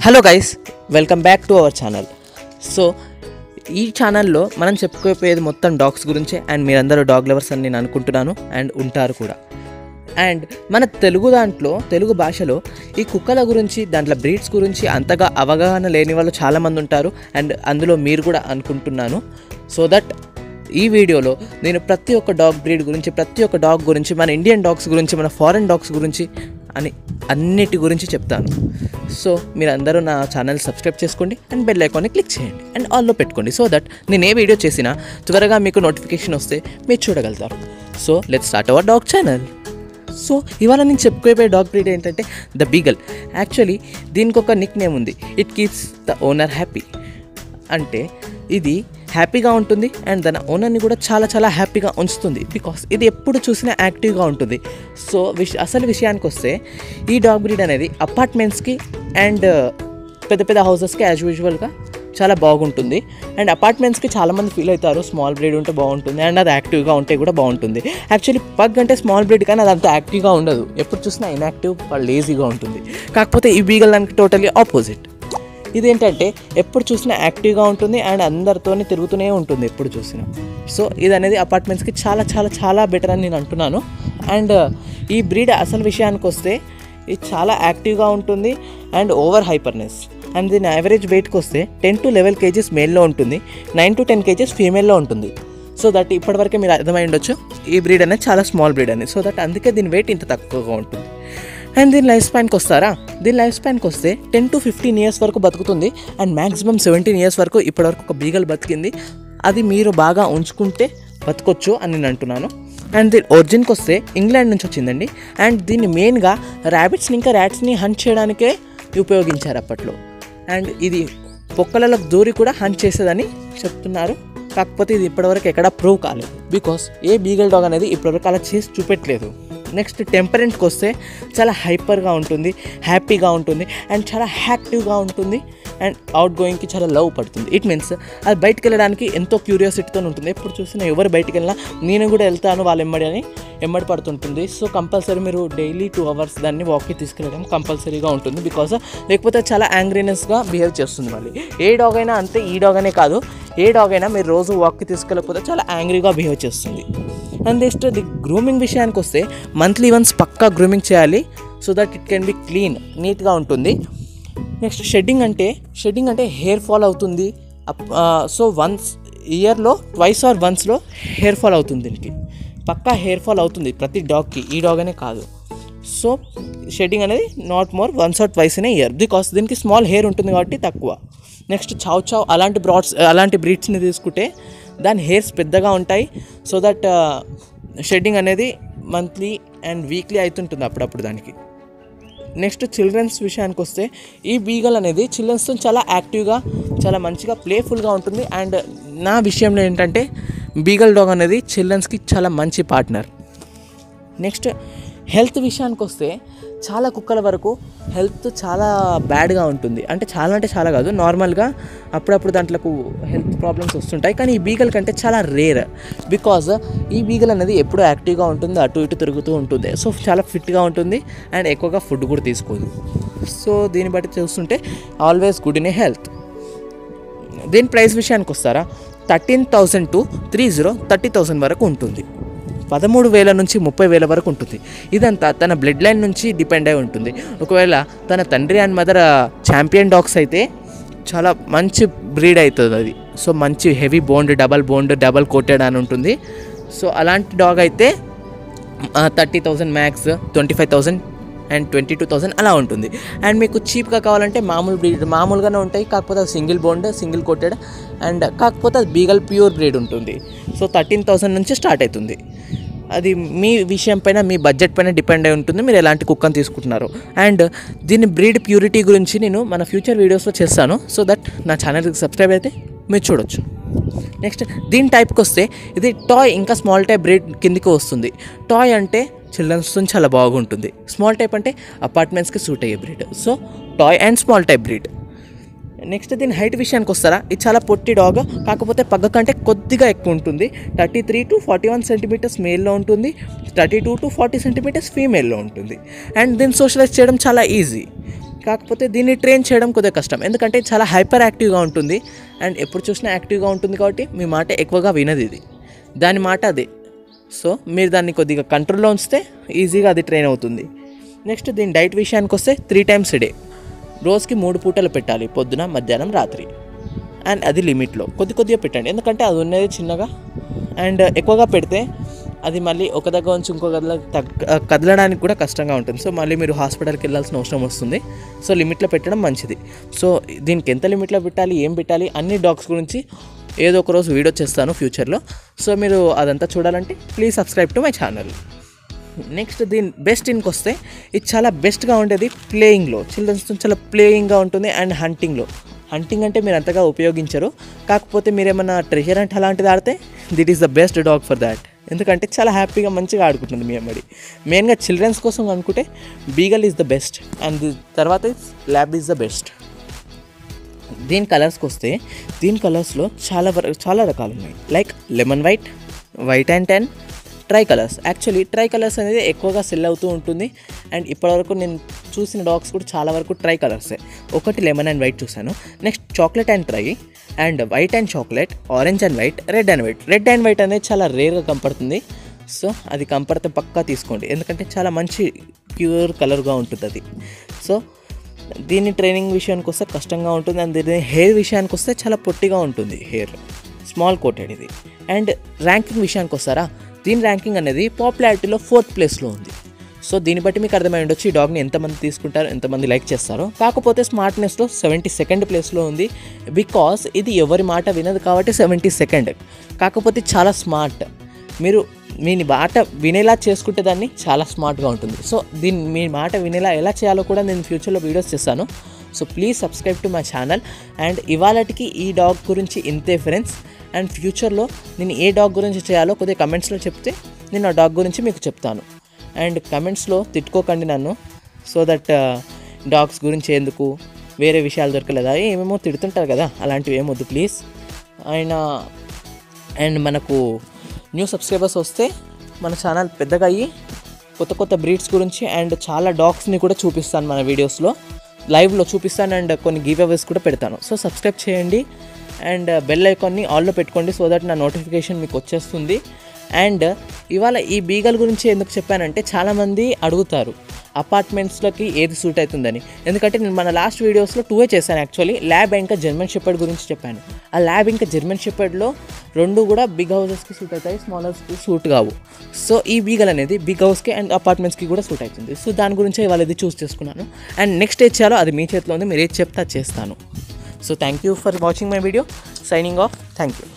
Hello guys, welcome back to our channel. So ఈ ఛానల్లో మనం చెప్పుకోపోయేది మొత్తం డాగ్స్ గురించే. అండ్ మీరందరూ డాగ్ లవర్స్ అని నేను అనుకుంటున్నాను అండ్ ఉంటారు కూడా. అండ్ మన తెలుగు భాషలో ఈ కుక్కల గురించి, దాంట్లో బ్రీడ్స్ గురించి అంతగా అవగాహన లేని వాళ్ళు చాలామంది ఉంటారు. అండ్ అందులో మీరు కూడా అనుకుంటున్నాను. సో దట్ ఈ వీడియోలో నేను ప్రతి ఒక్క డాగ్ బ్రీడ్ గురించి, ప్రతి ఒక్క డాగ్ గురించి, మన ఇండియన్ డాగ్స్ గురించి, మన ఫారెన్ డాగ్స్ గురించి అని అన్నిటి గురించి చెప్తాను. సో మీరందరూ నా ఛానల్ సబ్స్క్రైబ్ చేసుకోండి అండ్ బెల్ ఐకాన్ని క్లిక్ చేయండి అండ్ ఆల్లో పెట్టుకోండి. సో దట్ నేను ఏ వీడియో చేసినా త్వరగా మీకు నోటిఫికేషన్ వస్తే మీరు చూడగలుగుతారు. So let's start our dog channel. So ఇవాళ నేను చెప్పుకోబోయే డాగ్ బ్రీడ్ ఏంటంటే ద బీగల్. యాక్చువల్లీ దీనికి ఒక నిక్ నేమ్ ఉంది, it keeps the owner happy. అంటే ఇది హ్యాపీగా ఉంటుంది అండ్ తన ఓనర్ని కూడా చాలా చాలా హ్యాపీగా ఉంచుతుంది. బికాస్ ఇది ఎప్పుడు చూసినా యాక్టివ్గా ఉంటుంది. సో అసలు విషయానికి వస్తే ఈ డాగ్ బ్రీడ్ అనేది అపార్ట్మెంట్స్కి అండ్ పెద్ద పెద్ద హౌసెస్కి యాజ్ యూజువల్గా చాలా బాగుంటుంది. అండ్ అపార్ట్మెంట్స్కి చాలామంది ఫీల్ అవుతారు స్మాల్ బ్రీడ్ ఉంటే బాగుంటుంది అండ్ అది యాక్టివ్గా ఉంటే కూడా బాగుంటుంది. యాక్చువల్లీ పగ్ అంటే స్మాల్ బ్రీడ్, కానీ అది అంత యాక్టివ్గా ఉండదు. ఎప్పుడు చూసినా ఇన్యాక్టివ్, లేజీగా ఉంటుంది. కాకపోతే ఈ బీగల్ దానికి టోటలీ ఆపోజిట్. ఇదేంటంటే ఎప్పుడు చూసినా యాక్టివ్గా ఉంటుంది అండ్ అందరితోనే తిరుగుతూనే ఉంటుంది ఎప్పుడు చూసినా. సో ఇది అనేది అపార్ట్మెంట్స్కి చాలా చాలా చాలా బెటర్ అని నేను అంటున్నాను. అండ్ ఈ బ్రీడ్ అసలు విషయానికి వస్తే ఇది చాలా యాక్టివ్గా ఉంటుంది అండ్ ఓవర్ హైపర్నెస్. అండ్ దీని యావరేజ్ వెయిట్కి వస్తే 10 to 11 kgs మేల్లో ఉంటుంది, 9 to 10 kgs ఫీమేల్లో ఉంటుంది. సో దట్ ఇప్పటివరకే మీరు అర్థమై ఉండొచ్చు ఈ బ్రీడ్ అనేది చాలా స్మాల్ బ్రీడ్ అని. సో దట్ అందుకే దీని వెయిట్ ఇంత తక్కువగా ఉంటుంది. అండ్ దీని లైఫ్ స్పాన్కి వస్తారా, దీని లైఫ్ స్పాన్కి వస్తే 10 to 15 years వరకు బతుకుతుంది. అండ్ మ్యాక్సిమం 17 years వరకు ఇప్పటివరకు ఒక బీగల్ బతికింది. అది మీరు బాగా ఉంచుకుంటే బతకొచ్చు అని నేను అంటున్నాను. అండ్ దీని ఒరిజిన్కి వస్తే ఇంగ్లాండ్ నుంచి వచ్చిందండి. అండ్ దీన్ని మెయిన్గా ర్యాబిట్స్ని ఇంకా ర్యాట్స్ని హంట్ చేయడానికే ఉపయోగించారు అప్పట్లో. అండ్ ఇది పొక్కలలో దూరి కూడా హంట్ చేసేదని చెప్తున్నారు. కాకపోతే ఇది ఇప్పటివరకు ఎక్కడా ప్రూవ్ కాలేదు. బికాస్ ఏ బీగల్ డాగ్ అనేది ఇప్పటివరకు అలా చేసి చూపెట్టలేదు. నెక్స్ట్ టెంపరెంట్కి వస్తే చాలా హైపర్గా ఉంటుంది, హ్యాపీగా ఉంటుంది అండ్ చాలా యాక్టివ్గా ఉంటుంది. అండ్ అవుట్ గోయింగ్కి చాలా లవ్ పడుతుంది. ఇట్ మీన్స్ అది బయటకు వెళ్ళడానికి ఎంతో క్యూరియాసిటీతో ఉంటుంది. ఎప్పుడు చూసినా ఎవరు బయటకు వెళ్ళినా నేను కూడా వెళ్తాను వాళ్ళ ఎమ్మడి పడుతుంటుంది. సో కంపల్సరీ మీరు డైలీ 2 hours దాన్ని వాక్కి తీసుకెళ్ళడం కంపల్సరీగా ఉంటుంది. బికాజ్ లేకపోతే చాలా యాంగ్రీనెస్గా బిహేవ్ చేస్తుంది. మళ్ళీ ఏ డాగ్ అయినా అంతే, ఈ డాగ్ అనే కాదు, ఏ డాగ్ అయినా మీరు రోజు వాక్కి తీసుకెళ్ళకపోతే చాలా యాంగ్రీగా బిహేవ్ చేస్తుంది. అండ్ నెక్స్ట్ ది గ్రూమింగ్ విషయానికి వస్తే మంత్లీ వన్స్ పక్కా గ్రూమింగ్ చేయాలి. So that it can be clean, నీట్గా ఉంటుంది. నెక్స్ట్ షెడ్డింగ్ అంటే హెయిర్ ఫాల్ అవుతుంది. సో ఇయర్లో 2 or 1 హెయిర్ ఫాల్ అవుతుంది. దీనికి పక్కా హెయిర్ ఫాల్ అవుతుంది ప్రతి డాగ్కి, ఈ డాగ్ అనే కాదు. సో షెడ్డింగ్ అనేది not more 1 or 2 in a year. Because దీనికి స్మాల్ హెయిర్ ఉంటుంది కాబట్టి తక్కువ. నెక్స్ట్ చావ్ అలాంటి బ్రీడ్స్ని తీసుకుంటే దాని హెయిర్స్ పెద్దగా ఉంటాయి. సో దట్ షెడ్డింగ్ అనేది మంత్లీ అండ్ వీక్లీ అవుతుంటుంది అప్పుడప్పుడు దానికి. నెక్స్ట్ చిల్డ్రన్స్ విషయానికి వస్తే ఈ బీగల్ అనేది చిల్డ్రన్స్తో చాలా యాక్టివ్గా, చాలా మంచిగా ప్లేఫుల్గా ఉంటుంది. అండ్ నా విషయంలో ఏంటంటే బీగల్ డాగ్ అనేది చిల్డ్రన్స్కి చాలా మంచి పార్ట్నర్. నెక్స్ట్ హెల్త్ విషయానికి వస్తే చాలా కుక్కల వరకు హెల్త్ చాలా బ్యాడ్గా ఉంటుంది. అంటే చాలా కాదు, నార్మల్గా అప్పుడప్పుడు దాంట్లోకి హెల్త్ ప్రాబ్లమ్స్ వస్తుంటాయి. కానీ ఈ బీగల్ కంటే చాలా రేర్. బికాజ్ ఈ బీగల్ అనేది ఎప్పుడూ యాక్టివ్గా ఉంటుంది, అటు ఇటు తిరుగుతూ ఉంటుంది. సో చాలా ఫిట్గా ఉంటుంది అండ్ ఎక్కువగా ఫుడ్ కూడా తీసుకోదు. సో దీన్ని బట్టి చూస్తుంటే always good in a health. దీని ప్రైస్ విషయానికి వస్తారా, 13,000 to 30,000 వరకు ఉంటుంది. 13,000 నుంచి 30,000 వరకు ఉంటుంది. ఇదంతా తన బ్లడ్ లైన్ నుంచి డిపెండ్ అయి ఉంటుంది. ఒకవేళ తన తండ్రి అండ్ మదర్ ఛాంపియన్ డాగ్స్ అయితే చాలా మంచి బ్రీడ్ అవుతుంది అది. సో మంచి హెవీ బోన్డ్, డబల్ కోటెడ్ అని ఉంటుంది. సో అలాంటి డాగ్ అయితే 30,000 మ్యాక్స్, 25,000 అండ్ 22,000 అలా ఉంటుంది. అండ్ మీకు చీప్గా కావాలంటే మామూలుగానే ఉంటాయి. కాకపోతే అది సింగిల్ కోటెడ్ అండ్ కాకపోతే అది బీగల్ ప్యూర్ బ్రీడ్ ఉంటుంది. సో 13,000 నుంచి స్టార్ట్ అవుతుంది. అది మీ విషయం పైన, మీ బడ్జెట్ పైన డిపెండ్ అయి ఉంటుంది మీరు ఎలాంటి కుక్కను తీసుకుంటున్నారు. అండ్ దీని బ్రీడ్ ప్యూరిటీ గురించి నేను మన ఫ్యూచర్ వీడియోస్లో చేస్తాను. సో దట్ నా ఛానల్కి సబ్స్క్రైబ్ అయితే మీరు చూడొచ్చు. నెక్స్ట్ దీని టైప్కి వస్తే ఇది టాయ్ ఇంకా స్మాల్ టైప్ బ్రీడ్ కిందికి వస్తుంది. టాయ్ అంటే చిల్డ్రన్స్తో చాలా బాగుంటుంది. స్మాల్ టైప్ అంటే అపార్ట్మెంట్స్కి సూట్ అయ్యే breed. So toy and small type breed. Next దీని హైట్ విషయానికి వస్తారా, ఇది చాలా పొట్టి డాగ్. కాకపోతే పగ్గ కంటే కొద్దిగా ఎక్కువ ఉంటుంది. 33 to 41 centimeters మేల్లో ఉంటుంది, 32 to 40 centimeters ఫీమేల్లో ఉంటుంది. అండ్ దీన్ని సోషలైజ్ చేయడం చాలా ఈజీ. కాకపోతే దీన్ని ట్రైన్ చేయడం కొద్దిగా కష్టం, ఎందుకంటే చాలా హైపర్ యాక్టివ్గా ఉంటుంది అండ్ ఎప్పుడు చూసినా యాక్టివ్గా ఉంటుంది కాబట్టి మీ మాట ఎక్కువగా వినది. ఇది దాని మాట అదే. సో మీరు దాన్ని కొద్దిగా కంట్రోల్లో ఉంచితే ఈజీగా అది ట్రైన్ అవుతుంది. నెక్స్ట్ దీని డైట్ విషయానికి వస్తే 3 times a day, రోజుకి 3 పూటలు పెట్టాలి, పొద్దున, మధ్యాహ్నం, రాత్రి. అండ్ అది లిమిట్లో కొద్దిగా పెట్టండి, ఎందుకంటే అది ఉన్నది చిన్నగా అండ్ ఎక్కువగా పెడితే అది మళ్ళీ ఒక దగ్గర నుంచి ఇంకో కదలడానికి కూడా కష్టంగా ఉంటుంది. సో మళ్ళీ మీరు హాస్పిటల్కి వెళ్ళాల్సిన అవసరం వస్తుంది. సో లిమిట్లో పెట్టడం మంచిది. సో దీనికి ఎంత లిమిట్లో పెట్టాలి, ఏం పెట్టాలి, అన్ని డాగ్స్ గురించి ఏదో ఒక రోజు వీడియో చేస్తాను ఫ్యూచర్లో. సో మీరు అదంతా చూడాలంటే please subscribe to my channel. Next దీని బెస్ట్ ఇన్కి వస్తే ఇది చాలా బెస్ట్గా ఉండేది ప్లేయింగ్లో. చిల్డ్రన్స్తో చాలా ప్లేయింగ్గా ఉంటుంది అండ్ హంటింగ్ అంటే మీరు అంతగా ఉపయోగించరు, కాకపోతే మీరు ఏమన్నా ట్రెజర్ అంటే అలాంటిది ఆడితే it is the best dog for that. ఎందుకంటే చాలా హ్యాపీగా మంచిగా ఆడుకుంటుంది మీ అమ్మడి. మెయిన్గా చిల్డ్రన్స్ కోసం అనుకుంటే beagle is the best and తర్వాత ల్యాబ్ ఈజ్ ద బెస్ట్. దీని కలర్స్కి వస్తే దీని కలర్స్లో చాలా రకాలు ఉన్నాయి. Like lemon white, white and ten, try colours. Actually try colours అనేది ఎక్కువగా సెల్ అవుతూ ఉంటుంది అండ్ ఇప్పటివరకు నేను చూసిన డాగ్స్ కూడా చాలా వరకు ట్రై కలర్సే. ఒకటి లెమన్ అండ్ వైట్ చూశాను, next chocolate and try, and white and chocolate, orange and white, red and white. Red and white అనేది చాలా రేర్గా కనపడుతుంది. సో అది కనపడితే పక్కా తీసుకోండి, ఎందుకంటే చాలా మంచి ప్యూర్ కలర్గా ఉంటుంది అది. సో దీని ట్రైనింగ్ విషయానికి వస్తే కష్టంగా ఉంటుంది అండ్ దీని హెయిర్ విషయానికి వస్తే చాలా పొట్టిగా ఉంటుంది హెయిర్, స్మాల్ కోటెడ్ ఇది. అండ్ ర్యాంకింగ్ విషయానికి వస్తారా, దీని ర్యాంకింగ్ అనేది పాపులారిటీలో 4th ప్లేస్లో ఉంది. సో దీన్ని బట్టి మీకు అర్థమై ఉండొచ్చు ఈ డాగ్ని ఎంతమంది తీసుకుంటారో, ఎంతమంది లైక్ చేస్తారో. కాకపోతే స్మార్ట్నెస్లో 72nd ప్లేస్లో ఉంది, బికాస్ ఇది ఎవరి మాట వినదు కాబట్టి 72nd. కాకపోతే చాలా స్మార్ట్, మీరు మీ మాట వినేలా చేసుకుంటే దాన్ని చాలా స్మార్ట్గా ఉంటుంది. సో మీ మాట వినేలా ఎలా చేయాలో కూడా నేను ఫ్యూచర్లో వీడియోస్ చేస్తాను. So please subscribe to my channel. And ఇవాళకి ఈ డాగ్ గురించి ఇంతే ఫ్రెండ్స్. అండ్ ఫ్యూచర్లో నేను ఏ డాగ్ గురించి చేయాలో కొద్దిగా కమెంట్స్లో చెప్తే నేను ఆ డాగ్ గురించి మీకు చెప్తాను. అండ్ కమెంట్స్లో తిట్టుకోకండి నన్ను, సో దట్ డాగ్స్ గురించి ఎందుకు వేరే విషయాలు దొరకలేదా ఏమేమో తిడుతుంటారు కదా, అలాంటివి ఏమొద్దు ప్లీజ్. అండ్ మనకు న్యూ సబ్స్క్రైబర్స్ వస్తే మన ఛానల్ పెద్దగా అయ్యి కొత్త బ్రీడ్స్ గురించి అండ్ చాలా డాగ్స్ని కూడా చూపిస్తాను మన వీడియోస్లో, లైవ్లో చూపిస్తాను అండ్ కొన్ని గివ్ అవేస్ కూడా పెడతాను. సో సబ్స్క్రైబ్ చేయండి అండ్ బెల్ ఐకాన్ని ఆల్లో పెట్టుకోండి, సో దట్ నా నోటిఫికేషన్ మీకు వచ్చేస్తుంది. అండ్ ఇవాళ ఈ బీగల్ గురించి ఎందుకు చెప్పానంటే చాలామంది అడుగుతారు అపార్ట్మెంట్స్లోకి ఏది సూట్ అవుతుందని. ఎందుకంటే నేను మన లాస్ట్ వీడియోస్లో 2 చేశాను యాక్చువల్లీ. ల్యాబ్ ఇంకా జర్మన్ షెపర్డ్ గురించి చెప్పాను. ఆ ల్యాబ్ ఇంకా జర్మన్ షెపర్డ్లో 2 కూడా బిగ్ హౌసెస్కి సూట్ అవుతాయి, స్మాల్ హౌస్కి సూట్ కావు. సో ఈ బీగల్ అనేది బిగ్ హౌస్కి అండ్ అపార్ట్మెంట్స్కి కూడా సూట్ అవుతుంది. సో దాని గురించి ఇవాళ ఇది చూస్ చేసుకున్నాను. అండ్ నెక్స్ట్ ఏది చేయాలో అది మీ చేతిలో ఉంది, మీరు ఏది చెప్తే అది చేస్తాను. So thank you for watching my video. Signing off. Thank you.